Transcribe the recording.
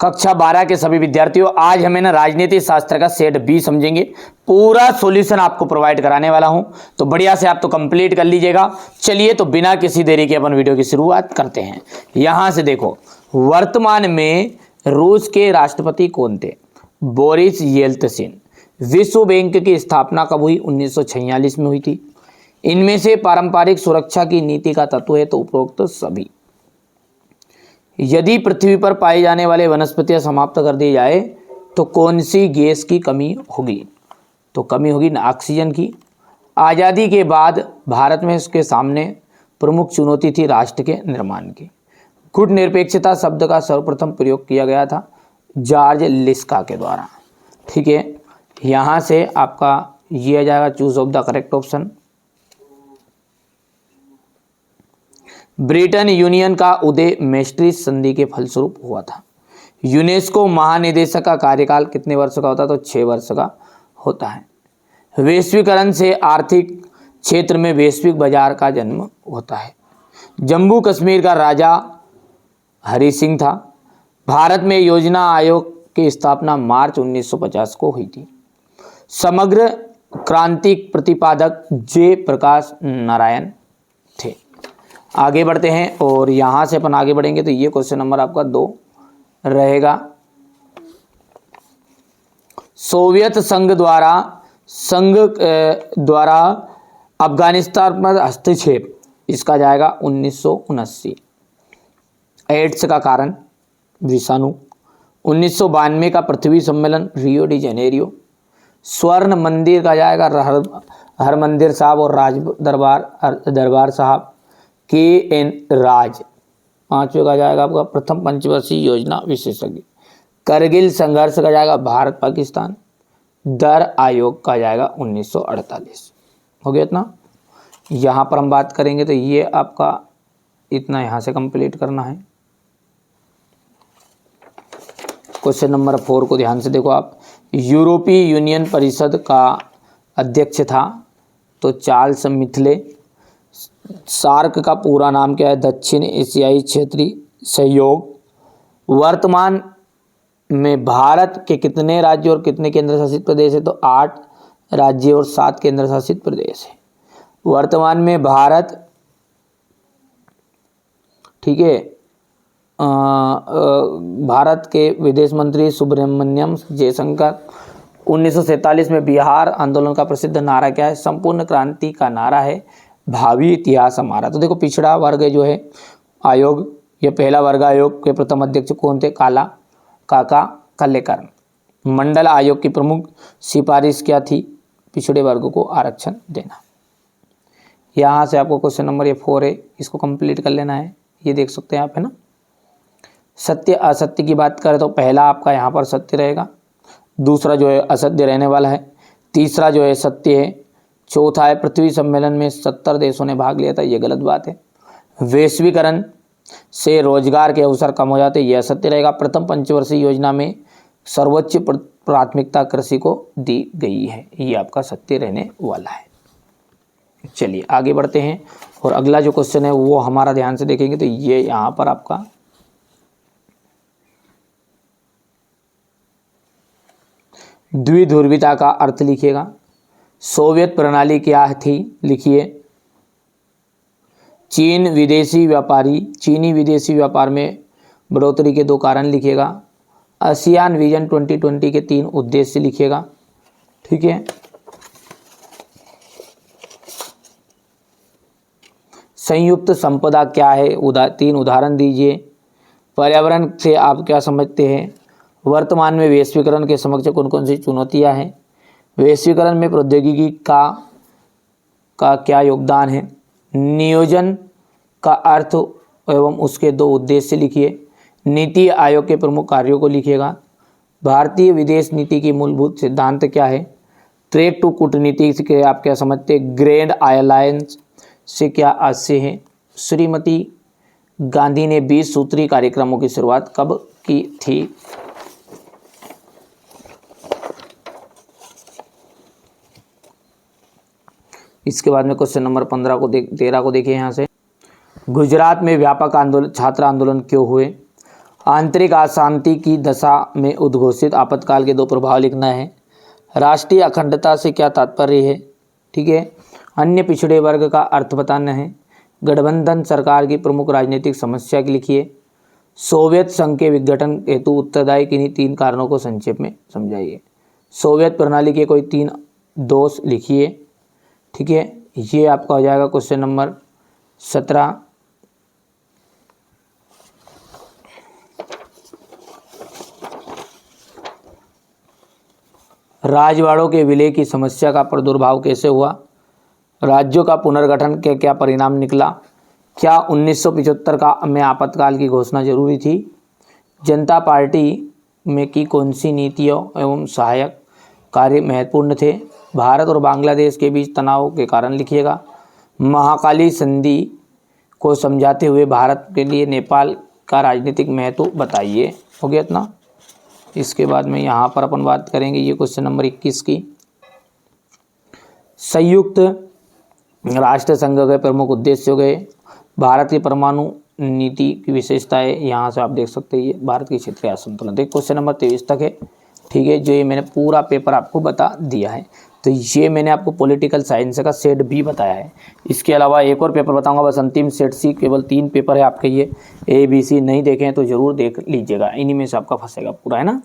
कक्षा 12 के सभी विद्यार्थियों, आज हमें ना राजनीति शास्त्र का सेट बी समझेंगे। पूरा सॉल्यूशन आपको प्रोवाइड कराने वाला हूं, तो बढ़िया से आप तो कंप्लीट कर लीजिएगा। चलिए तो बिना किसी देरी के अपन वीडियो की शुरुआत करते हैं। यहां से देखो, वर्तमान में रूस के राष्ट्रपति कौन थे? Boris Yeltsin. विश्व बैंक की स्थापना कब हुई? 1946 में हुई थी। इनमें से पारंपरिक सुरक्षा की नीति का तत्व है तो उपरोक्त सभी। यदि पृथ्वी पर पाई जाने वाले वनस्पतियां समाप्त कर दी जाए तो कौन सी गैस की कमी होगी? तो कमी होगी ना ऑक्सीजन की। आज़ादी के बाद भारत में इसके सामने प्रमुख चुनौती थी राष्ट्र के निर्माण की। गुट निरपेक्षता शब्द का सर्वप्रथम प्रयोग किया गया था जॉर्ज लिस्का के द्वारा। ठीक है, यहाँ से आपका ये आ जाएगा choose of the correct option. Britain union का उदय मैस्ट्रिक्ट संधि के फलस्वरूप हुआ था। यूनेस्को महानिदेशक का कार्यकाल कितने वर्ष का होता है? तो 6 वर्ष का होता है। वैश्वीकरण से आर्थिक क्षेत्र में वैश्विक बाजार का जन्म होता है। जम्मू कश्मीर का राजा हरि सिंह था। भारत में योजना आयोग की स्थापना मार्च 1950 को हुई थी। समग्र क्रांति प्रतिपादक जय प्रकाश नारायण थे। आगे बढ़ते हैं और यहाँ से अपन आगे बढ़ेंगे तो ये क्वेश्चन नंबर आपका 2 रहेगा। सोवियत संघ द्वारा अफगानिस्तान पर हस्तक्षेप, इसका जाएगा 1979। एड्स का कारण विषाणु। 1992 का पृथ्वी सम्मेलन रियो डी जेनेरियो। स्वर्ण मंदिर का जाएगा हरमंदिर साहब और राज दरबार साहब। KN राज। 5वें का जाएगा आपका प्रथम पंचवर्षीय योजना विशेषज्ञ। करगिल संघर्ष का जाएगा भारत पाकिस्तान। दर आयोग का जाएगा 1948। हो गया इतना। यहाँ पर हम बात करेंगे तो ये आपका इतना यहाँ से कंप्लीट करना है। क्वेश्चन नंबर 4 को ध्यान से देखो आप। यूरोपीय यूनियन परिषद का अध्यक्ष था तो चार्ल्स मिथले। सार्क का पूरा नाम क्या है? दक्षिण एशियाई क्षेत्रीय सहयोग। वर्तमान में भारत के कितने राज्य और कितने केंद्र शासित प्रदेश है? तो 8 राज्य और 7 केंद्र शासित प्रदेश है वर्तमान में भारत। ठीक है, भारत के विदेश मंत्री सुब्रमण्यम जयशंकर। 1947 में बिहार आंदोलन का प्रसिद्ध नारा क्या है? संपूर्ण क्रांति का नारा है भावी इतिहास हमारा। तो देखो, पिछड़ा वर्ग जो है आयोग, ये पहला वर्ग आयोग के प्रथम अध्यक्ष कौन थे? काका कलेकर। मंडल आयोग की प्रमुख सिफारिश क्या थी? पिछड़े वर्ग को आरक्षण देना। यहाँ से आपको क्वेश्चन नंबर ये 4 है, इसको कंप्लीट कर लेना है। ये देख सकते हैं आप, है ना। सत्य असत्य की बात करें तो पहला आपका यहाँ पर सत्य रहेगा, दूसरा जो है असत्य रहने वाला है, तीसरा जो है सत्य है, चौथा है पृथ्वी सम्मेलन में 70 देशों ने भाग लिया था, ये गलत बात है। वैश्वीकरण से रोजगार के अवसर कम हो जाते, यह सत्य रहेगा। प्रथम पंचवर्षीय योजना में सर्वोच्च प्राथमिकता कृषि को दी गई है, ये आपका सत्य रहने वाला है। चलिए आगे बढ़ते हैं और अगला जो क्वेश्चन है वो हमारा ध्यान से देखेंगे तो ये यहाँ पर आपका द्विध्रुवीता का अर्थ लिखिएगा। सोवियत प्रणाली क्या थी? लिखिए। चीनी विदेशी व्यापार में बढ़ोतरी के 2 कारण लिखिएगा। आसियान विजन 2020 के 3 उद्देश्य लिखिएगा। ठीक है, संयुक्त संपदा क्या है? 3 उदाहरण दीजिए। पर्यावरण से आप क्या समझते हैं? वर्तमान में वैश्वीकरण के समक्ष कौन कौन सी चुनौतियां हैं? वैश्वीकरण में प्रौद्योगिकी का क्या योगदान है? नियोजन का अर्थ एवं उसके 2 उद्देश्य लिखिए। नीति आयोग के प्रमुख कार्यों को लिखिएगा। भारतीय विदेश नीति की मूलभूत सिद्धांत क्या है? ट्रेड टू कूटनीति से आप क्या समझते हैं? ग्रैंड अलायंस से क्या आशय है? श्रीमती गांधी ने 20 सूत्री कार्यक्रमों की शुरुआत कब की थी? इसके बाद में क्वेश्चन नंबर 13 को देखिए। यहाँ से गुजरात में व्यापक छात्र आंदोलन क्यों हुए? आंतरिक अशांति की दशा में उद्घोषित आपातकाल के 2 प्रभाव लिखना है। राष्ट्रीय अखंडता से क्या तात्पर्य है, ठीक है। अन्य पिछड़े वर्ग का अर्थ बताना है। गठबंधन सरकार की प्रमुख राजनीतिक समस्या की लिखिए। सोवियत संघ के विघटन हेतु उत्तरदायी किन्हीं 3 कारणों को संक्षेप में समझाइए। सोवियत प्रणाली के कोई 3 दोष लिखिए, ठीक है। ये आपका हो जाएगा क्वेश्चन नंबर 17। राजवाड़ों के विलय की समस्या का प्रादुर्भाव कैसे हुआ। राज्यों का पुनर्गठन के क्या परिणाम निकला। क्या 1975 का में आपातकाल की घोषणा जरूरी थी। जनता पार्टी में की कौन सी नीतियों एवं सहायक कार्य महत्वपूर्ण थे। भारत और बांग्लादेश के बीच तनाव के कारण लिखिएगा। महाकाली संधि को समझाते हुए भारत के लिए नेपाल का राजनीतिक महत्व बताइए। हो गया इतना। इसके बाद में यहाँ पर अपन बात करेंगे ये क्वेश्चन नंबर 21 की। संयुक्त राष्ट्र संघ के प्रमुख उद्देश्य हो गए। भारत की परमाणु नीति की विशेषताएं यहाँ से आप देख सकते हैं। ये भारत की क्षेत्रीय असंतुलन। देख क्वेश्चन नंबर 23 तक है, ठीक है। जो ये मैंने पूरा पेपर आपको बता दिया है। तो ये मैंने आपको पॉलिटिकल साइंस का सेट बी बताया है। इसके अलावा एक और पेपर बताऊंगा, बस अंतिम सेट सी। केवल 3 पेपर है आपके। ये A B C नहीं देखे हैं तो ज़रूर देख लीजिएगा, इन्हीं में से आपका फंसेगा पूरा, है ना।